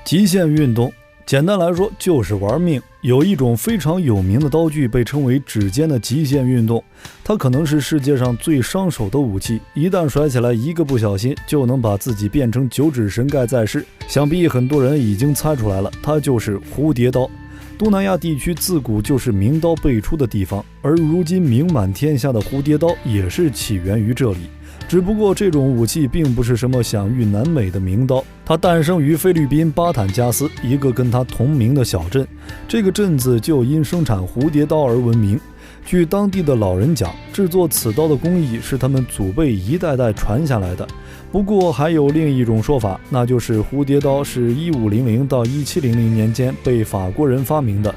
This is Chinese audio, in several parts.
极限运动简单来说就是玩命。有一种非常有名的刀具被称为指尖的极限运动，它可能是世界上最伤手的武器，一旦甩起来一个不小心就能把自己变成九指神盖在世。想必很多人已经猜出来了，它就是蝴蝶刀。东南亚地区自古就是名刀辈出的地方，而如今名满天下的蝴蝶刀也是起源于这里。只不过这种武器并不是什么享誉南美的名刀，它诞生于菲律宾巴坦加斯一个跟它同名的小镇，这个镇子就因生产蝴蝶刀而闻名。据当地的老人讲，制作此刀的工艺是他们祖辈一代代传下来的。不过还有另一种说法，那就是蝴蝶刀是1500到1700年间被法国人发明的。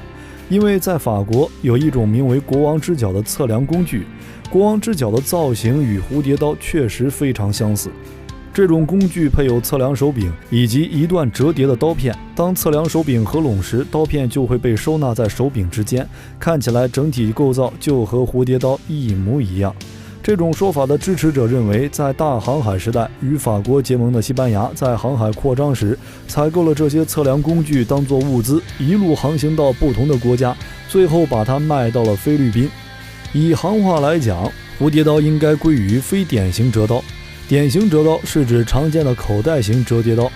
因为在法国有一种名为国王之角的测量工具，国王之角的造型与蝴蝶刀确实非常相似。这种工具配有测量手柄以及一段折叠的刀片，当测量手柄合拢时，刀片就会被收纳在手柄之间，看起来整体构造就和蝴蝶刀一模一样。这种说法的支持者认为，在大航海时代，与法国结盟的西班牙在航海扩张时，采购了这些测量工具当作物资，一路航行到不同的国家，最后把它卖到了菲律宾。以行话来讲，蝴蝶刀应该归于非典型折刀。典型折刀是指常见的口袋型折叠刀。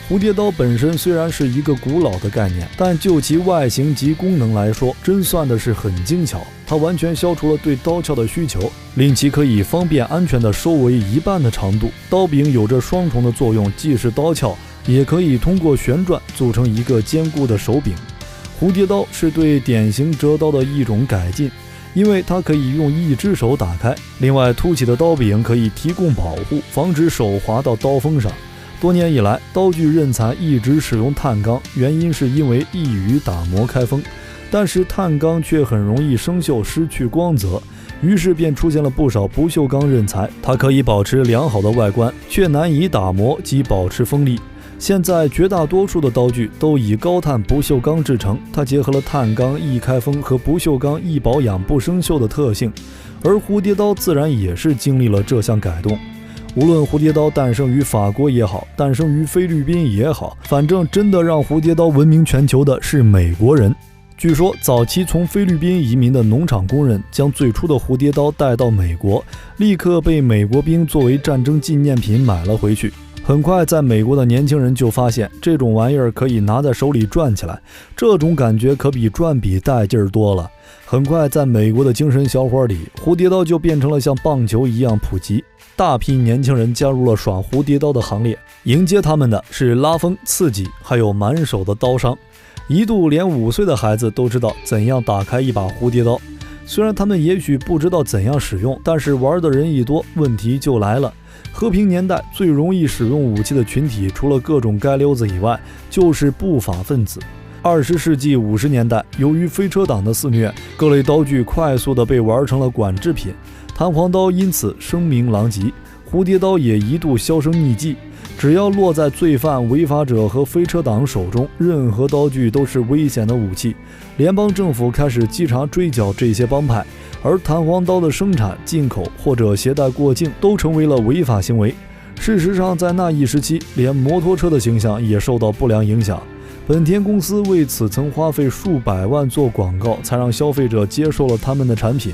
蝴蝶刀本身虽然是一个古老的概念，但就其外形及功能来说，真算的是很精巧。它完全消除了对刀鞘的需求，令其可以方便安全地收为一半的长度。刀柄有着双重的作用，既是刀鞘，也可以通过旋转组成一个坚固的手柄。蝴蝶刀是对典型折刀的一种改进，因为它可以用一只手打开，另外凸起的刀柄可以提供保护，防止手滑到刀锋上。多年以来，刀具刃材一直使用碳钢，原因是因为易于打磨开封，但是碳钢却很容易生锈失去光泽，于是便出现了不少不锈钢刃材，它可以保持良好的外观，却难以打磨及保持锋利。现在绝大多数的刀具都以高碳不锈钢制成，它结合了碳钢易开封和不锈钢易保养不生锈的特性，而蝴蝶刀自然也是经历了这项改动。无论蝴蝶刀诞生于法国也好，诞生于菲律宾也好，反正真的让蝴蝶刀闻名全球的是美国人。据说早期从菲律宾移民的农场工人将最初的蝴蝶刀带到美国，立刻被美国兵作为战争纪念品买了回去。很快在美国的年轻人就发现这种玩意儿可以拿在手里转起来，这种感觉可比转笔带劲儿多了。很快在美国的精神小伙里，蝴蝶刀就变成了像棒球一样普及，大批年轻人加入了耍蝴蝶刀的行列。迎接他们的是拉风、刺激，还有满手的刀伤。一度连5岁的孩子都知道怎样打开一把蝴蝶刀，虽然他们也许不知道怎样使用，但是玩的人一多，问题就来了。和平年代最容易使用武器的群体，除了各种街溜子以外，就是不法分子。20世纪50年代，由于飞车党的肆虐，各类刀具快速地被玩成了管制品，弹簧刀因此声名狼藉，蝴蝶刀也一度销声匿迹。只要落在罪犯、违法者和飞车党手中，任何刀具都是危险的武器。联邦政府开始稽查追剿这些帮派，而弹簧刀的生产、进口或者携带过境都成为了违法行为。事实上，在那一时期，连摩托车的形象也受到不良影响。本田公司为此曾花费数百万做广告，才让消费者接受了他们的产品。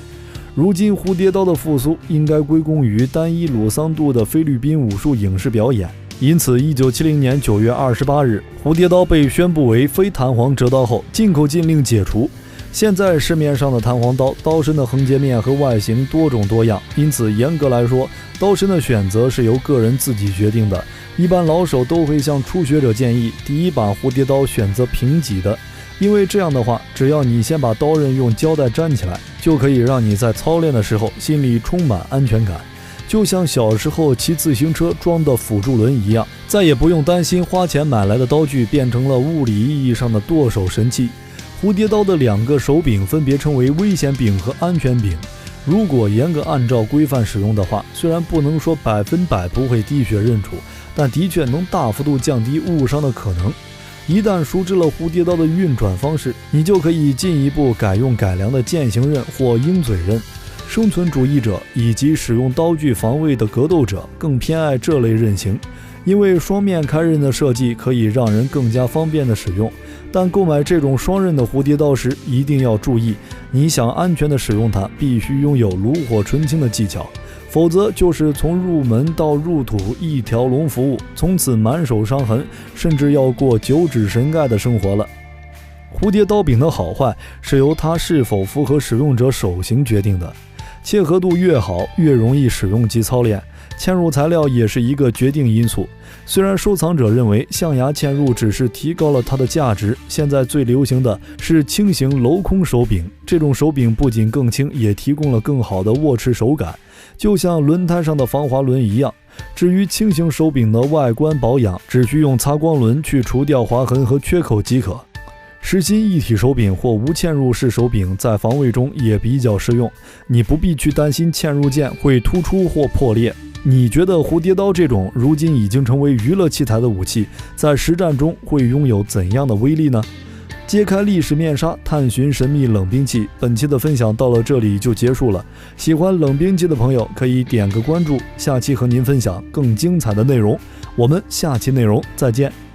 如今蝴蝶刀的复苏应该归功于丹伊鲁桑杜的菲律宾武术影视表演。因此1970年9月28日，蝴蝶刀被宣布为非弹簧折刀后，进口禁令解除。现在市面上的弹簧刀，刀身的横截面和外形多种多样，因此严格来说，刀身的选择是由个人自己决定的。一般老手都会向初学者建议，第一把蝴蝶刀选择平脊的，因为这样的话，只要你先把刀刃用胶带粘起来，就可以让你在操练的时候心里充满安全感。就像小时候骑自行车装的辅助轮一样，再也不用担心花钱买来的刀具变成了物理意义上的剁手神器。蝴蝶刀的2个手柄分别称为危险柄和安全柄。如果严格按照规范使用的话，虽然不能说100%不会滴血认主，但的确能大幅度降低误伤的可能。一旦熟知了蝴蝶刀的运转方式，你就可以进一步改用改良的剑形刃或鹰嘴刃。生存主义者以及使用刀具防卫的格斗者更偏爱这类刃型，因为双面开刃的设计可以让人更加方便的使用。但购买这种双刃的蝴蝶刀时，一定要注意，你想安全的使用它，必须拥有炉火纯青的技巧，否则就是从入门到入土一条龙服务，从此满手伤痕，甚至要过九指神盖的生活了。蝴蝶刀柄的好坏是由它是否符合使用者手型决定的，切合度越好，越容易使用及操练。嵌入材料也是一个决定因素。虽然收藏者认为象牙嵌入只是提高了它的价值，现在最流行的是轻型镂空手柄，这种手柄不仅更轻，也提供了更好的握持手感，就像轮胎上的防滑轮一样。至于轻型手柄的外观保养，只需用擦光轮去除掉划痕和缺口即可。实心一体手柄或无嵌入式手柄在防卫中也比较适用，你不必去担心嵌入件会突出或破裂。你觉得蝴蝶刀这种如今已经成为娱乐器材的武器，在实战中会拥有怎样的威力呢？揭开历史面纱，探寻神秘冷兵器。本期的分享到了这里就结束了，喜欢冷兵器的朋友可以点个关注，下期和您分享更精彩的内容。我们下期内容再见。